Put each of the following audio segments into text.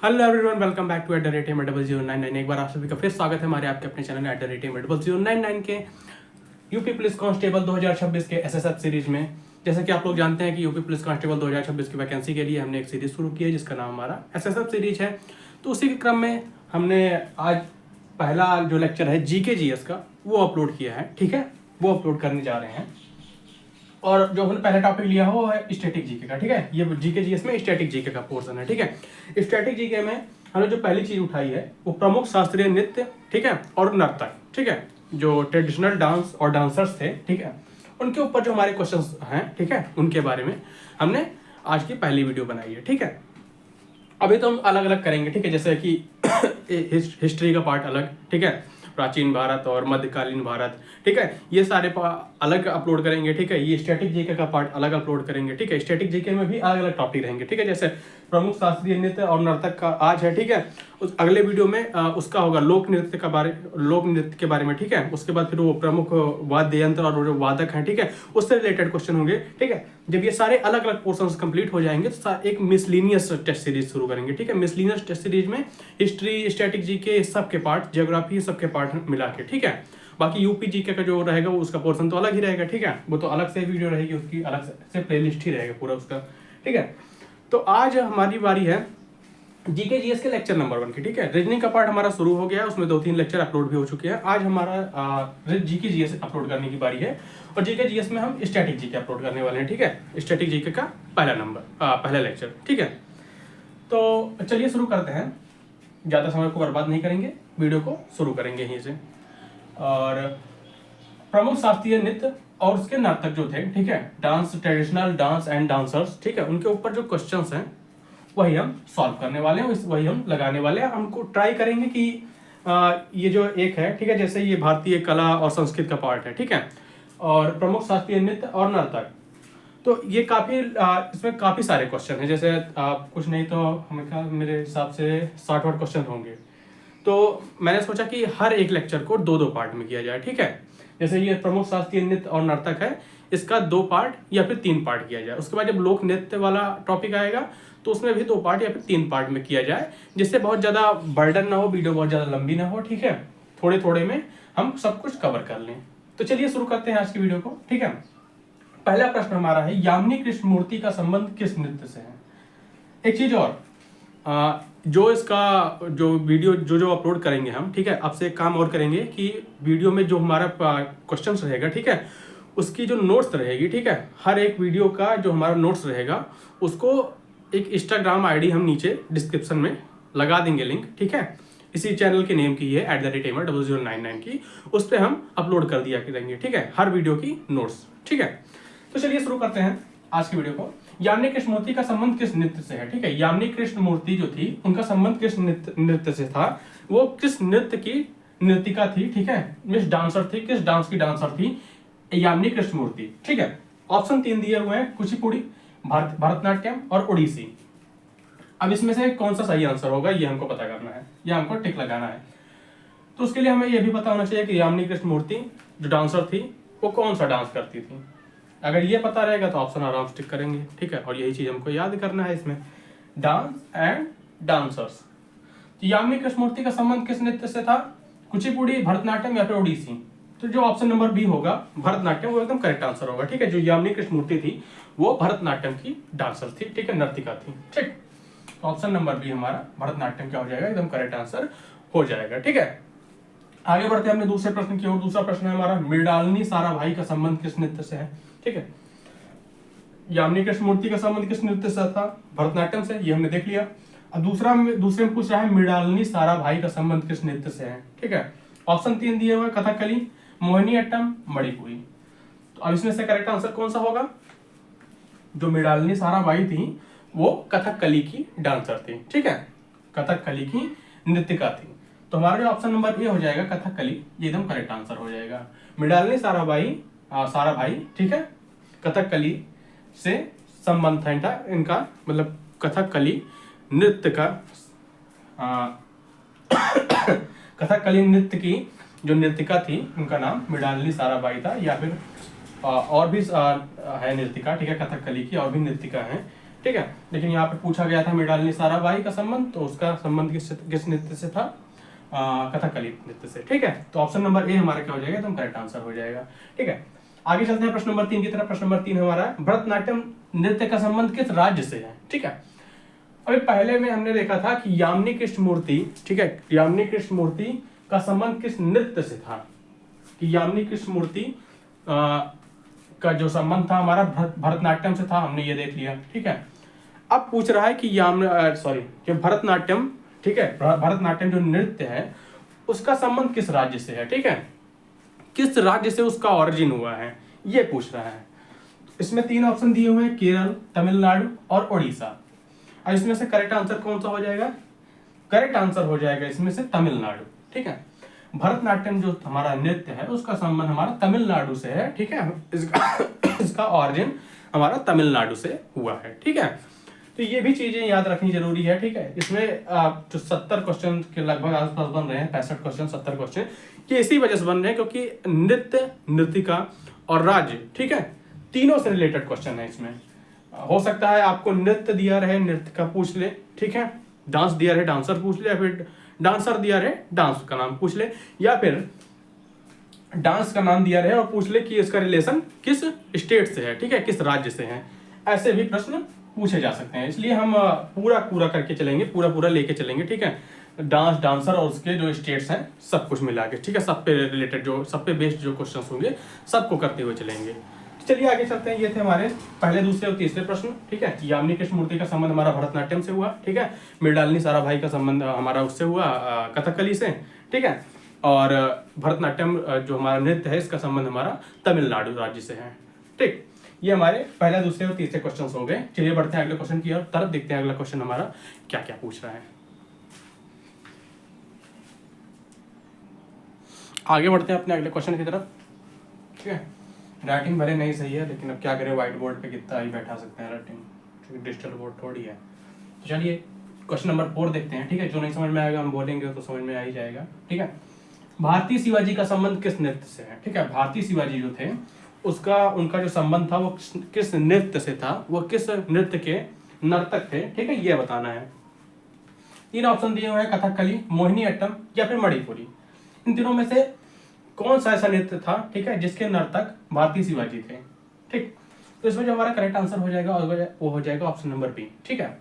Hello everyone, welcome back to @0099। एक बार आप सभी का फिर स्वागत है हमारे आपके अपने चैनल @0099 के यूपी पुलिस कांस्टेबल 2026 के एसएसएफ सीरीज में। जैसे कि आप लोग जानते हैं कि यूपी पुलिस कांस्टेबल 2026 की वैकेंसी के लिए हमने एक सीरीज शुरू की है जिसका नाम हमारा एसएसएफ सीरीज है। तो उसी के क्रम में हमने आज पहला जो लेक्चर है जीके जीएस का वो अपलोड किया है। ठीक है, वो अपलोड करने जा रहे हैं। और जो हमने पहला टॉपिक लिया हो वो है स्टैटिक जीके का। ठीक है, ये जीके जीएस में स्टैटिक जीके का पोर्शन है। ठीक है, स्टैटिक जीके में हमने जो पहली चीज उठाई है वो प्रमुख शास्त्रीय नृत्य, ठीक है, और नर्तक, ठीक है, जो ट्रेडिशनल डांस और डांसर्स थे, ठीक है, उनके ऊपर जो हमारे क्वेश्चंस हैं, ठीक है, उनके बारे में हमने आज की पहली वीडियो बनाई है। ठीक है, अभी तो हम अलग अलग करेंगे। ठीक है, जैसे कि हिस्ट्री का पार्ट अलग, ठीक है, प्राचीन भारत और मध्यकालीन भारत, ठीक है, ये सारे अलग अपलोड करेंगे। ठीक है, ये स्टैटिक जीके का पार्ट अलग अपलोड करेंगे। ठीक है, स्टैटिक जीके में भी अलग अलग टॉपिक रहेंगे। ठीक है, जैसे प्रमुख शास्त्रीय नृत्य और नर्तक का आज है। ठीक है, उस अगले वीडियो में उसका होगा लोक नृत्य के बारे में। ठीक है, उसके बाद फिर वो प्रमुख वाद्य यंत्र और जो वादक हैं, ठीक है, उससे रिलेटेड क्वेश्चन होंगे। ठीक है, जब ये सारे अलग अलग पोर्शंस कंप्लीट हो जाएंगे तो एक मिसलिनियस टेस्ट सीरीज शुरू करेंगे। ठीक है, मिसलिनियस टेस्ट सीरीज में हिस्ट्री, स्टैटिक जीके, सबके पार्ट, ज्योग्राफी, सबके पार्ट मिला के। ठीक है, बाकी यूपी जीके का जो रहेगा उसका पोर्शन तो अलग ही रहेगा। ठीक है, वो तो अलग से वीडियो रहेगी, उसकी अलग से प्लेलिस्ट ही रहेगा पूरा उसका। ठीक है, तो आज हमारी बारी है जीके जीएस के लेक्चर नंबर 1 की। ठीक है, रीजनिंग का पार्ट हमारा शुरू हो गया है, उसमें 2-3 लेक्चर अपलोड भी हो चुके हैं। आज हमारा जीके जीएस अपलोड करने की बारी है और जीके जीएस में हम स्टैटिक जीके अपलोड करने वाले हैं। ठीक है, स्टैटिक जीके का पहला लेक्चर। ठीक है, तो चलिए शुरू करते हैं, ज़्यादा समय को बर्बाद नहीं करेंगे, वीडियो को शुरू करेंगे यहीं से। और प्रमुख शास्त्रीय नृत्य और उसके नर्तक जो थे, ठीक है, dance, traditional dance and dancers, ठीक है, उनके ऊपर जो क्वेश्चंस हैं वही हम सॉल्व करने वाले हैं, वही हम लगाने वाले हैं। हमको ट्राई करेंगे कि ये जो एक है, ठीक है, जैसे ये भारतीय कला और संस्कृत का पार्ट है, ठीक है, और प्रमुख शास्त्रीय नृत्य और नर्तक, तो ये काफी इसमें काफी सारे क्वेश्चन हैं। जैसे कुछ नहीं तो हमें मेरे हिसाब से 60 क्वेश्चन होंगे। तो मैंने सोचा कि हर एक लेक्चर को 2-2 पार्ट में किया जाए। ठीक है, जैसे ये प्रमुख शास्त्रीय नृत्य और नर्तक है, इसका 2 पार्ट या फिर 3 पार्ट किया जाए। उसके बाद जब लोक नृत्य वाला टॉपिक आएगा तो उसमें भी 2 पार्ट या फिर 3 पार्ट में किया जाए, जिससे बहुत ज्यादा बर्डन ना हो, वीडियो बहुत ज्यादा लंबी ना हो। ठीक है, थोड़े थोड़े में हम सब कुछ कवर कर लें। तो चलिए शुरू करते हैं आज की वीडियो को। ठीक है, पहला प्रश्न हमारा है, यामिनी कृष्णमूर्ति का संबंध किस नृत्य से है? एक चीज और, जो इसका जो वीडियो जो अपलोड करेंगे हम, ठीक है, आपसे एक काम और करेंगे कि वीडियो में जो हमारा क्वेश्चन रहेगा, ठीक है, उसकी जो नोट्स रहेगी, ठीक है, हर एक वीडियो का जो हमारा नोट्स रहेगा उसको एक इंस्टाग्राम आईडी हम नीचे डिस्क्रिप्शन में लगा देंगे लिंक। ठीक है, इसी चैनल के नेम की है @0099 की, उस पर हम अपलोड कर दिया करेंगे। ठीक है, हर वीडियो की नोट्स। ठीक है, तो चलिए शुरू करते हैं आज की वीडियो को। यामिनी कृष्णमूर्ति का संबंध किस नृत्य से है? ठीक है, यामिनी कृष्णमूर्ति जो थी उनका संबंध किस नृत्य से था? वो किस नृत्य की नृतिका थी? ठीक है, मिस डांसर थी, किस डांस की डांसर थी यामिनी कृष्णमूर्ति? ठीक है, ऑप्शन 3 दिए हुए हैं, कुचिपुड़ी, भरतनाट्यम और ओडिसी। अब इसमें से कौन सा सही आंसर होगा ये हमको पता करना है, या हमको टिक लगाना है। तो उसके लिए हमें यह भी पता होना चाहिए कि यामिनी कृष्णमूर्ति जो डांसर थी वो कौन सा डांस करती थी। अगर ये पता रहेगा तो ऑप्शन आराम से टिक करेंगे। ठीक है, और यही चीज हमको याद करना है इसमें, डांस एंड डांसर्स। तो यामिनी कृष्णमूर्ति का संबंध किस नृत्य से था? कुचिपुड़ी, भरतनाट्यम या फिर ओडिसी? तो जो ऑप्शन नंबर बी होगा भरतनाट्यम, वो एकदम करेक्ट आंसर होगा। ठीक है, जो यामिनी कृष्णमूर्ति थी वो भरतनाट्यम की डांसर थी, ठीक है, नर्तिका थी। ठीक, तो ऑप्शन नंबर बी हमारा भरतनाट्यम क्या हो जाएगा, एकदम करेक्ट आंसर हो जाएगा। ठीक है, आगे बढ़ते हैं अपने दूसरे प्रश्न की ओर। दूसरा प्रश्न है हमारा, मृणालिनी साराभाई का संबंध किस नृत्य से है? ठीक है, यामिनी कृष्णमूर्ति का संबंध किस नृत्य से था? भरतनाट्यम से, ये हमने देख लिया। अब दूसरे में पूछ रहा है, मृणालिनी साराभाई का संबंध किस नृत्य से है? ठीक है, ऑप्शन 3 दिए हुए, कथकली, मोहिनीअट्टम, मणिपुरी। तो अब इसमें से करेक्ट आंसर कौन सा होगा? जो मृणालिनी साराभाई थी वो कथकली की डांसर थी। ठीक है, कथकली की नृत्यिका थी। तो हमारा जो ऑप्शन नंबर ए हो जाएगा कथकली, ये एकदम करेक्ट आंसर हो जाएगा। मृणालिनी साराभाई, ठीक है, कथकली से संबंध था इनका, मतलब कथकली नृत्य का कथकली नृत्य की जो नृतिका थी उनका नाम मृणालिनी साराभाई था, या फिर और भी है नृतिका। ठीक है, कथकली की और भी नृतिका हैं, ठीक है। लेकिन यहाँ पे पूछा गया था मृणालिनी साराभाई का संबंध, तो उसका संबंध किस नृत्य से था? कथकली नृत्य से। ठीक है, तो ऑप्शन नंबर ए हमारा क्या हो जाएगा? एकदम करेक्ट आंसर हो जाएगा। ठीक है, आगे चलते हैं प्रश्न नंबर 3 की तरफ। प्रश्न नंबर 3 हमारा भरतनाट्यम नृत्य का संबंध किस राज्य से है? ठीक है, अभी पहले में हमने देखा था कि यामिनी कृष्ण मूर्ति, ठीक है, यामिनी कृष्ण मूर्ति का संबंध किस नृत्य से था? कि यामिनी कृष्ण मूर्ति का जो संबंध था हमारा भरतनाट्यम से था, हमने ये देख लिया। ठीक है, अब पूछ रहा है कि कि भरतनाट्यम, ठीक है, भरतनाट्यम जो नृत्य है उसका संबंध किस राज्य से है? ठीक है, किस राज्य से उसका ऑरिजिन हुआ है, ये पूछ रहा है। इसमें 3 ऑप्शन दिए हुए हैं, केरल, तमिलनाडु और उड़ीसा। अब इसमें से करेक्ट आंसर कौन सा हो जाएगा? करेक्ट आंसर हो जाएगा इसमें से तमिलनाडु। ठीक है, भरतनाट्यम जो हमारा नृत्य है उसका संबंध हमारा तमिलनाडु से है। ठीक है, इसका ऑरिजिन हमारा तमिलनाडु से हुआ है। ठीक है, तो ये भी चीजें याद रखनी जरूरी है। ठीक है, इसमें जो 70 क्वेश्चन के लगभग आसपास बन रहे हैं, 65 क्वेश्चन 70 क्वेश्चन, ये इसी वजह से बन रहे हैं क्योंकि नृत्य, नृतिका और राज्य, ठीक है, तीनों से रिलेटेड क्वेश्चन है। इसमें हो सकता है आपको नृत्य दिया रहे, नृत्य का पूछ ले, ठीक है, डांस दिया रहे, डांसर पूछ ले, या फिर डांसर दिया रहे, डांस का नाम पूछ ले, या फिर डांस का नाम दिया रहे और पूछ ले कि इसका रिलेशन किस स्टेट से है, ठीक है, किस राज्य से है। ऐसे भी प्रश्न पूछे जा सकते हैं, इसलिए हम पूरा करके चलेंगे, पूरा लेके चलेंगे। ठीक है, डांस, डांसर और उसके जो स्टेट्स हैं सब कुछ मिला के, ठीक है, सब पे रिलेटेड जो, सब पे बेस्ड जो क्वेश्चन होंगे सबको करते हुए चलेंगे। चलिए आगे चलते हैं। ये थे हमारे पहले, दूसरे और तीसरे प्रश्न। ठीक है, यामिनी कृष्ण मूर्ति का संबंध हमारा भरतनाट्यम से हुआ। ठीक है, मृणालिनी साराभाई का संबंध हमारा उससे हुआ, कथकली से। ठीक है, और भरतनाट्यम जो हमारा नृत्य है इसका संबंध हमारा तमिलनाडु राज्य से है। ठीक, ये हमारे पहले, दूसरे और तीसरे क्वेश्चन हो गए। चलिए बढ़ते हैं अगले क्वेश्चन की ओर तरफ, देखते हैं अगला क्वेश्चन हमारा क्या क्या पूछ रहा है। आगे बढ़ते हैं अपने अगले क्वेश्चन की तरफ। ठीक है, राइटिंग भले नहीं सही है, लेकिन अब क्या करें, व्हाइट बोर्ड पे कितना ही बैठा सकते हैं राइटिंग, क्योंकि डिजिटल बोर्ड थोड़ी है। तो चलिए क्वेश्चन नंबर 4 देखते हैं। ठीक है, जो नहीं समझ में आएगा हम बोलेंगे तो समझ में आ ही जाएगा। ठीक है, भारतीय शिवाजी का संबंध किस नृत्य से है? ठीक है, भारतीय शिवाजी जो थे उसका, उनका जो संबंध था वो किस नृत्य से था, वो किस नृत्य के नर्तक थे? ठीक है, ये बताना है। 3 ऑप्शन दिए हुए हैं, कथकली, मोहिनी अट्टम या फिर मणिपुरी। इन तीनों में से कौन सा ऐसा नृत्य था, ठीक है, जिसके नर्तक भारतीय शिवाजी थे? ठीक, तो इसमें जो हमारा करेक्ट आंसर हो जाएगा वो हो जाएगा ऑप्शन नंबर बी। ठीक है,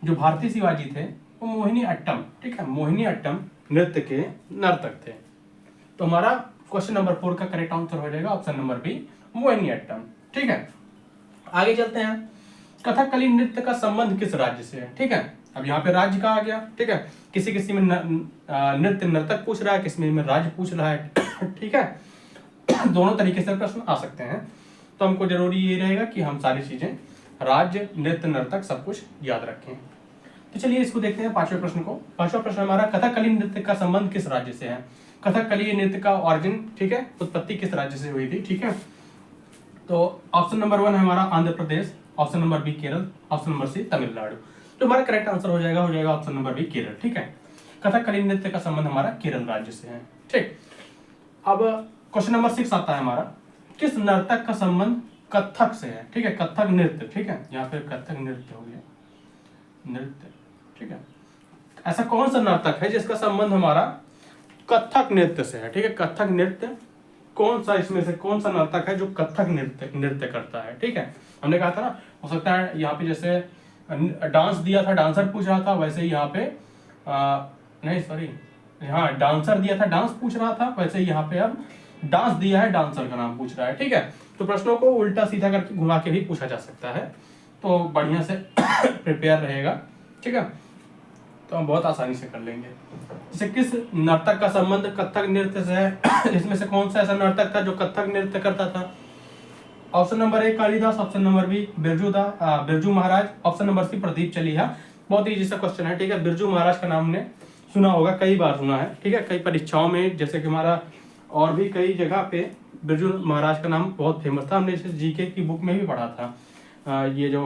जो भारतीय शिवाजी थे वो मोहिनी अट्टम, ठीक है, मोहिनी अट्टम नृत्य के नर्तक थे। तो हमारा क्वेश्चन नंबर 4 का करेक्ट आंसर हो जाएगा option number B, Mohini Attam. ठीक है, आगे चलते हैं। कथकली नृत्य का संबंध किस राज्य से है? ठीक है, अब यहाँ पे राज्य का आ गया। ठीक है, किसी किसी में नृत्य नर्तक पूछ रहा है, किसी में राज्य पूछ रहा है। ठीक है, दोनों तरीके से प्रश्न आ सकते हैं, तो हमको जरूरी ये रहेगा कि हम सारी चीजें, राज्य, नृत्य, नर्तक सब कुछ याद रखें। तो चलिए इसको देखते हैं 5वें प्रश्न को। 5वां प्रश्न हमारा, कथकली नृत्य का संबंध किस राज्य से है? कथकली नृत्य का ऑरिजिन, ठीक है, उत्पत्ति किस राज्य से हुई थी? ठीक है, तो ऑप्शन नंबर 1 है हमारा Andhra Pradesh, option number B Kerala, option number C Tamil Nadu. तो हमारा करेक्ट आंसर हो जाएगा ऑप्शन नंबर बी केरल। ठीक है, कथकली नृत्य का संबंध हमारा केरल राज्य से है। ठीक, अब क्वेश्चन नंबर 6 आता है हमारा, किस नर्तक का संबंध कथक से है? ठीक है, कथक नृत्य, ठीक है, यहाँ पे कथक नृत्य हो गया, नृत्य। ठीक है, ऐसा कौन सा नर्तक है जिसका संबंध हमारा कथक नृत्य से है? ठीक है, कथक नृत्य कौन सा, इसमें से कौन सा नर्तक है जो कथक नृत्य करता है? ठीक है, हमने कहा था ना, हो सकता है यहाँ पे जैसे डांस दिया था, डांसर पूछ रहा था, वैसे ही यहाँ पे नहीं सॉरी, हाँ डांसर दिया था, डांस पूछ रहा था, वैसे ही यहाँ पे अब डांस दिया है, डांसर का नाम पूछ रहा है। ठीक है, तो प्रश्नों को उल्टा सीधा करके घुमा के भी पूछा जा सकता है, तो बढ़िया से प्रिपेयर रहेगा। ठीक है, तो हम बहुत आसानी से कर लेंगे। जैसे किस नर्तक का संबंध कथक नृत्य से है? इसमें से कौन सा ऐसा नर्तक था जो कथक नृत्य करता था? Option number A Kalidas, option number B Birju Maharaj, option number C Pradeep Chaliha. बहुत ही सा क्वेश्चन है। ठीक है, बिरजू महाराज का नाम ने सुना होगा, कई बार सुना है। ठीक है, कई परीक्षाओं में, जैसे कि हमारा और भी कई जगह पे बिरजू महाराज का नाम बहुत फेमस था। हमने जैसे जीके की बुक में भी पढ़ा था, ये जो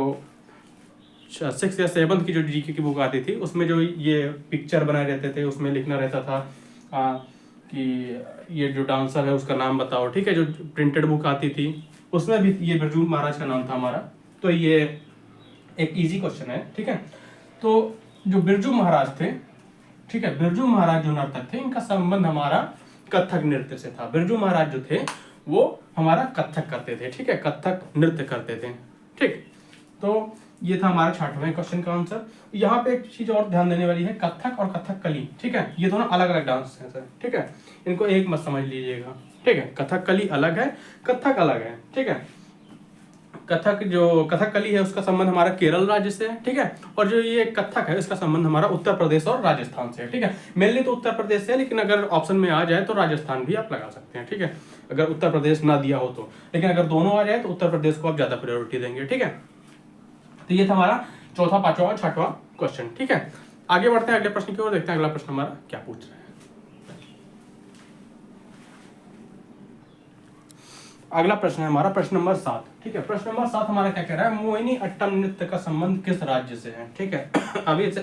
6 या 7 की जो जीके की बुक आती थी उसमें जो ये पिक्चर बनाए रहते थे, उसमें लिखना रहता था कि ये जो डांसर है उसका नाम बताओ। ठीक है, जो प्रिंटेड बुक आती थी उसमें भी ये बिरजू महाराज का नाम था हमारा। तो ये एक इजी क्वेश्चन है, ठीक है। तो जो बिरजू महाराज थे, ठीक है, बिरजू महाराज जो नर्तक थे, इनका संबंध हमारा कथक नृत्य से था। बिरजू महाराज जो थे वो हमारा कथक करते थे, ठीक है, कथक नृत्य करते थे, ठीक। तो ये था हमारा 6वें क्वेश्चन का आंसर। यहाँ पे एक चीज और ध्यान देने वाली है, कथक और कथकली, ठीक है, ये दोनों अलग अलग डांस है सर, ठीक है, इनको एक मत समझ लीजिएगा, ठीक है। कथकली अलग है, कथक अलग है, ठीक है। कथकली है उसका संबंध हमारा केरल राज्य से है, ठीक है, और जो ये कथक है इसका संबंध हमारा उत्तर प्रदेश और राजस्थान से है, ठीक है। मेनली तो उत्तर प्रदेश से है, लेकिन अगर ऑप्शन में आ जाए तो राजस्थान भी आप लगा सकते हैं, ठीक है, अगर उत्तर प्रदेश ना दिया हो तो। लेकिन अगर दोनों आ जाए तो उत्तर प्रदेश को आप ज्यादा प्रायोरिटी देंगे, ठीक है। तो ये था हमारा चौथा, पांचवा और छठवां क्वेश्चन, ठीक है। आगे बढ़ते हैं अगले प्रश्न की ओर, देखते हैं अगला प्रश्न हमारा क्या पूछ रहा है। अगला प्रश्न है हमारा प्रश्न नंबर 7, ठीक है। प्रश्न नंबर 7 हमारा क्या कह रहा है, मोहिनी अट्टम नृत्य का संबंध किस राज्य से है, ठीक है। अभी इससे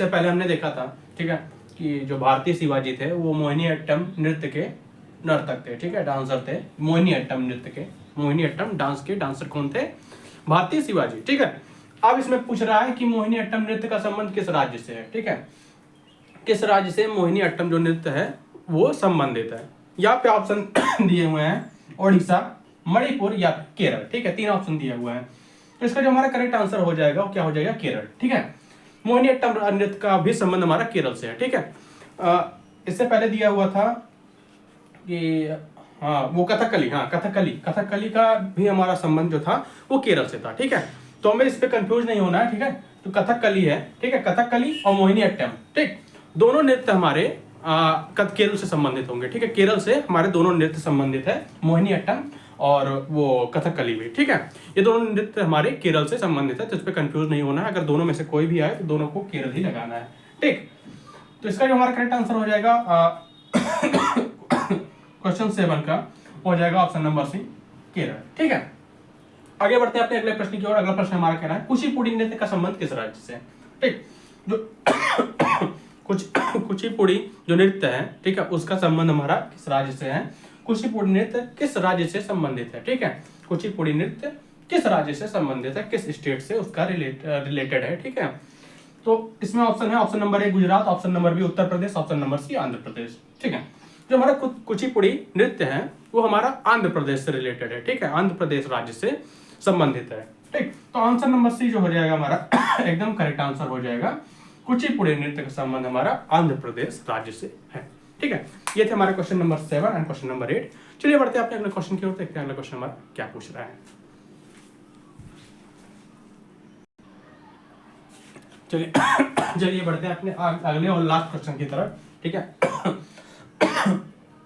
पहले हमने देखा था, ठीक है, कि जो भारतीय शिवाजी थे वो मोहिनी अट्टम नृत्य के नर्तक थे, ठीक है, डांसर थे। मोहिनी अट्टम नृत्य के, मोहिनी अट्टम डांस के डांसर कौन थे, भारतीय शिवाजी, ठीक है। अब इसमें पूछ रहा है कि मोहिनी अट्टम नृत्य का संबंध किस राज्य से है, ठीक है, किस राज्य से मोहिनी अट्टम जो नृत्य है वो संबंधित है। यहाँ पे ऑप्शन दिए हुए हैं ओडिशा, मणिपुर या केरल, ठीक है, 3 ऑप्शन दिए हुए हैं। तो इसका जो हमारा करेक्ट आंसर हो जाएगा वो क्या हो जाएगा, केरल, ठीक है। मोहिनी अट्टम नृत्य का भी संबंध हमारा केरल से है, ठीक है। इससे पहले दिया हुआ था कि हाँ वो कथकली, हाँ कथकली का भी हमारा संबंध जो था वो केरल से था, ठीक है। तो हमें इस पे कंफ्यूज नहीं होना है, ठीक है। तो कथकली है, ठीक है, कथकली और मोहिनी अट्टम, ठीक, दोनों नृत्य हमारे केरल से संबंधित होंगे, ठीक है। केरल से हमारे दोनों नृत्य संबंधित है, मोहिनी अट्टम और वो कथकली भी, ठीक है। ये दोनों नृत्य हमारे केरल से संबंधित है, तो इस पे कंफ्यूज नहीं होना है। अगर दोनों में से कोई भी आए तो दोनों को केरल ही लगाना है, ठीक। तो इसका जो हमारा करेक्ट आंसर हो जाएगा क्वेश्चन 7 का हो जाएगा ऑप्शन नंबर सी, केरल, ठीक है। आगे बढ़ते हैं अपने अगले प्रश्न की ओर। अगला प्रश्न हमारा कह रहा है कुचिपुड़ी नृत्य का संबंध किस राज्य से है, ठीक। जो कुचिपुड़ी जो नृत्य है, ठीक है, उसका संबंध हमारा किस राज्य से है, कुचिपुड़ी नृत्य किस राज्य से संबंधित है, ठीक है। कुचिपुड़ी नृत्य किस राज्य से संबंधित है, किस स्टेट से उसका रिलेटेड है, ठीक है। तो इसमें ऑप्शन है, option number 1 Gujarat, option number B Uttar Pradesh, option number C Andhra Pradesh, ठीक है। जो हमारा कुचिपुड़ी नृत्य है वो हमारा आंध्र प्रदेश से रिलेटेड है, ठीक है, आंध्र प्रदेश राज्य से संबंधित है, ठीक। तो आंसर नंबर सी जो हो जाएगा हमारा एकदम करेक्ट आंसर हो जाएगा, कुचिपुड़ी नृत्य का संबंध हमारा आंध्र प्रदेश राज्य से है, ठीक है। ये थे हमारे question number 7 and question number 8। चलिए बढ़ते हैं अपने अगले क्वेश्चन की ओर, देखते हैं अगला क्वेश्चन हमारा क्या पूछ रहा है। चलिए बढ़ते हैं अपने अगले और लास्ट क्वेश्चन की तरफ, ठीक है।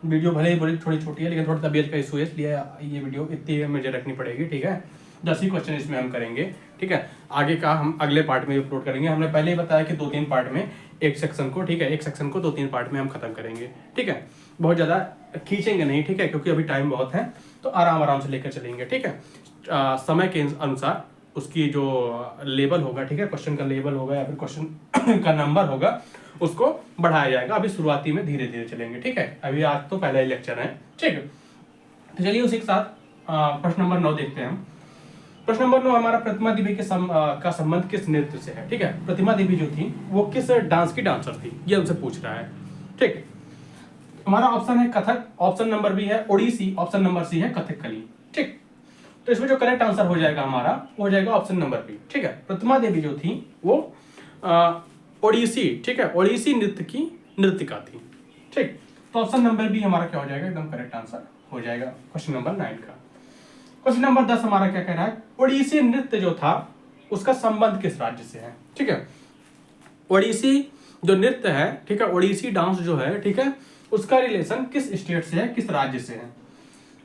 वीडियो भले ही बड़ी थोड़ी छोटी है, लेकिन थोड़ी तबीयत का इशू है, इसलिए ये वीडियो इतनी मुझे रखनी पड़ेगी, ठीक है। 10 ही क्वेश्चन इसमें हम करेंगे, ठीक है। आगे का हम अगले पार्ट में अपलोड करेंगे। हमने पहले ही बताया कि 2-3 पार्ट में एक सेक्शन को, ठीक है, एक सेक्शन को 2-3 पार्ट में हम खत्म करेंगे, ठीक है। बहुत ज़्यादा खींचेंगे नहीं, ठीक है, क्योंकि अभी टाइम बहुत है, तो आराम से लेकर चलेंगे, ठीक है। समय के अनुसार उसकी जो लेवल होगा, ठीक है, क्वेश्चन का लेवल होगा या फिर क्वेश्चन का नंबर होगा, उसको बढ़ाया जाएगा। अभी शुरुआती में धीरे धीरे चलेंगे, ठीक है। अभी आज तो पहला ही लेक्चर है, ठीक है। तो चलिए उसी के साथ प्रश्न नंबर 9 देखते हैं हम। प्रश्न नंबर 9 हमारा प्रतिमा देवी के का संबंध किस नृत्य से है, ठीक है। प्रतिमा देवी जो थी वो किस डांस की डांसर थी, ये हमसे पूछ रहा है, ठीक। हमारा ऑप्शन है कथक, ऑप्शन नंबर बी है ओडिसी, ऑप्शन नंबर सी है कथकली, ठीक। तो इसमें जो करेक्ट आंसर हो जाएगा हमारा हो जाएगा ऑप्शन नंबर बी, ठीक है। प्रतिमा देवी जो थी वो ओडिसी, ठीक है, ओडिसी नृत्य की नृत्यिका थी, ठीक। तो ऑप्शन नंबर बी हमारा क्या हो जाएगा, एकदम करेक्ट आंसर हो जाएगा क्वेश्चन नंबर 9 का। क्वेश्चन नंबर 10 हमारा क्या कह रहा है, ओडिसी नृत्य जो था उसका संबंध किस राज्य से है, ठीक है। ओडिसी जो नृत्य है, ठीक है, ओडिसी डांस जो है, ठीक है, उसका रिलेशन किस स्टेट से है, किस राज्य से है।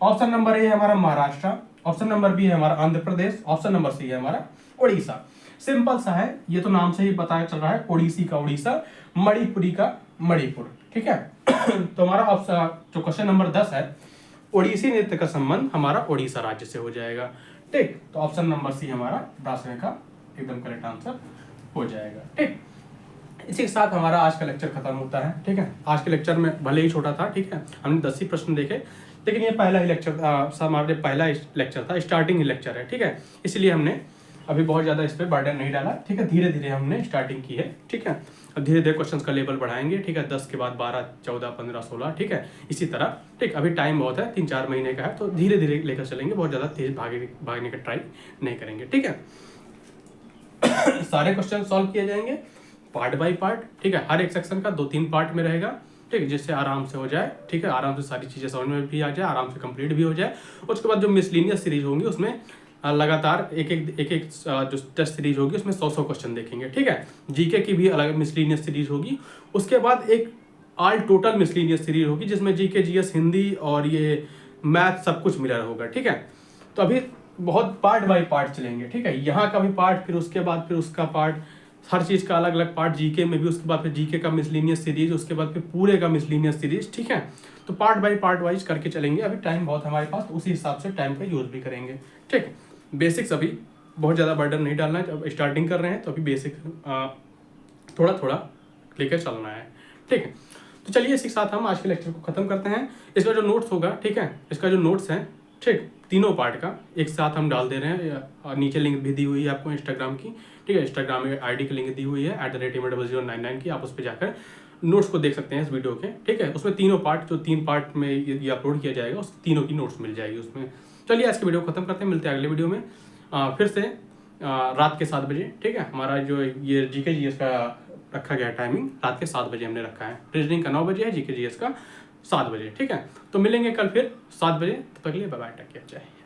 ऑप्शन नंबर ए है हमारा महाराष्ट्र, ऑप्शन नंबर बी है हमारा आंध्र प्रदेश, ऑप्शन नंबर सी है हमारा ओडिशा। सिंपल सा है, ये तो नाम से ही बताया चल रहा है, ओडिसी का ओडिशा, मणिपुरी का मणिपुर, ठीक है। तो हमारा ऑप्शन जो क्वेश्चन नंबर 10 है, ओडिसी नृत्य का संबंध हमारा ओडिशा राज्य से हो जाएगा, ठीक। तो ऑप्शन नंबर सी हमारा 10वें का एकदम करेक्ट आंसर हो जाएगा, ठीक। इसी के साथ हमारा आज का लेक्चर खत्म होता है, ठीक है। आज के लेक्चर में भले ही छोटा था, ठीक है, हमने 10 ही प्रश्न देखे, लेकिन ये पहला ही लेक्चर हमारे पहला लेक्चर था, स्टार्टिंग ही लेक्चर है, ठीक है। इसलिए हमने अभी बहुत ज़्यादा इस पर बर्डन नहीं डाला, ठीक है। धीरे धीरे हमने स्टार्टिंग की है, ठीक है। अब धीरे धीरे क्वेश्चंस का लेवल बढ़ाएंगे, ठीक है। 10 के बाद 12, 14, 15, 16, ठीक है, इसी तरह, ठीक। अभी टाइम बहुत है, 3-4 महीने का है, तो धीरे धीरे लेकर चलेंगे, बहुत ज़्यादा तेज भागने का ट्राई नहीं करेंगे, ठीक है। सारे क्वेश्चन सॉल्व किए जाएंगे पार्ट बाय पार्ट, ठीक है। हर एक सेक्शन का 2-3 पार्ट में रहेगा, ठीक है, जिससे आराम से हो जाए, ठीक है। आराम से सारी चीज़ें समझ में भी आ जाए, आराम से कंप्लीट भी हो जाए। उसके बाद जो मिसलिनियस सीरीज होंगी उसमें लगातार एक जो टेस्ट सीरीज होगी उसमें 100 क्वेश्चन देखेंगे, ठीक है। जीके की भी अलग मिसलिनियस सीरीज होगी। उसके बाद एक ऑल टोटल मिसलिनियस सीरीज होगी जिसमें जीके, जीएस, हिंदी और ये मैथ सब कुछ मिला होगा, ठीक है। तो अभी बहुत पार्ट बाय पार्ट चलेंगे, ठीक है। यहाँ का भी पार्ट, फिर उसके बाद फिर उसका पार्ट, हर चीज़ का अलग अलग पार्ट, जीके में भी, उसके बाद फिर जीके का मिसलिनियस सीरीज, उसके बाद फिर पूरे का मिसलिनियस सीरीज, ठीक है। तो पार्ट बाय पार्ट वाइज करके चलेंगे। अभी टाइम बहुत हमारे पास, तो उसी हिसाब से टाइम का यूज़ भी करेंगे, ठीक। बेसिक्स अभी बहुत ज़्यादा बर्डन नहीं डालना है, जब स्टार्टिंग कर रहे हैं तो अभी बेसिक थोड़ा थोड़ा लेकर चलना है, ठीक है। तो चलिए इसी के साथ हम आज के लेक्चर को ख़त्म करते हैं। इसका जो नोट्स होगा, ठीक है, इसका जो नोट्स है, ठीक, तीनों पार्ट का एक साथ हम डाल दे रहे हैं, और नीचे लिंक भी दी हुई है आपको इंस्टाग्राम की, ठीक है। इंस्टाग्राम में आईडी की लिंक दी हुई है @0099 की, आप उस पर जाकर नोट्स को देख सकते हैं इस वीडियो के, ठीक है। उसमें तीनों पार्ट, जो 3 पार्ट में ये अपलोड किया जाएगा, उस तीनों की नोट्स मिल जाएगी उसमें। चलिए आज की वीडियो खत्म करते हैं, मिलते हैं अगले वीडियो में फिर से रात के 7 बजे, ठीक है। हमारा जो ये जीके जीएस का रखा गया टाइमिंग रात के 7 बजे हमने रखा है। रीजनिंग का 9 बजे है, जीके जीएस का 7 बजे, ठीक है। तो मिलेंगे कल फिर 7 बजे, तब तक के लिए बाय बाय, टेक केयर, जय।